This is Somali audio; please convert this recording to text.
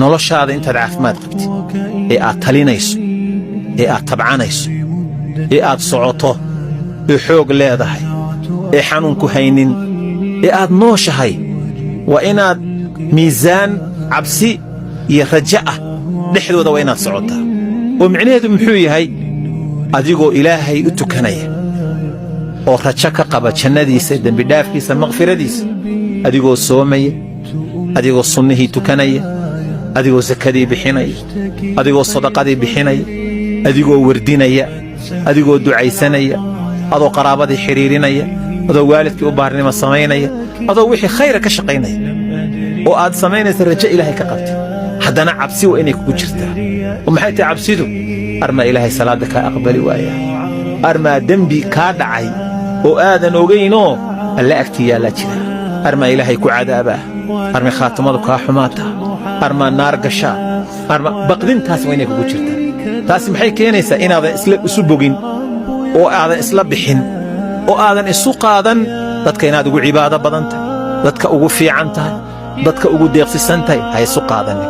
noloshaada intaad caafimaad qabtid ee aad talinayso ee aad tabcanayso ee aad socoto ee xoog leedahay ee xanuunku haynin ee aad nooshahay waa inaad miisaan cabsi iyo raja ah dhexdooda waa inaad socotaa oo micnaheedu muxuu yahay adigoo ilaahay u tukanaya oo rajo ka qaba jannadiisa dembidhaafkiisa maqfiradiisa adigoo soomaya adigoo sunnihii tukanaya adigoo sakadii bixinaya adigoo sadaqadii bixinaya adigoo wardinaya adigoo ducaysanaya adoo qaraabadii xidhiirinaya adoo waalidkii u baarnimo samaynaya adoo wixii khayra ka shaqaynaya oo aad samaynaysa rajo ilaahay ka qabtid haddana cabsi waa inay kugu jirtaa oo maxay tahay cabsidu armaa ilaahay salaadda kaa aqbali waayaa armaa dembi kaa dhacay oo aadan ogaynoo alla agtii yaallaa jira armaa ilaahay ku cadaabaa armay khaatimadu kaa xumaataa armaa naar gashaa baqdintaas waa inay kugu jirtaa taasi maxay keenaysaa inaadan isu bogin oo aadan isla bixin oo aadan isu qaadan dadka inaad ugu cibaado badan tahay dadka ugu fiican tahay dadka ugu deeqsisan tahay ha isu qaadanin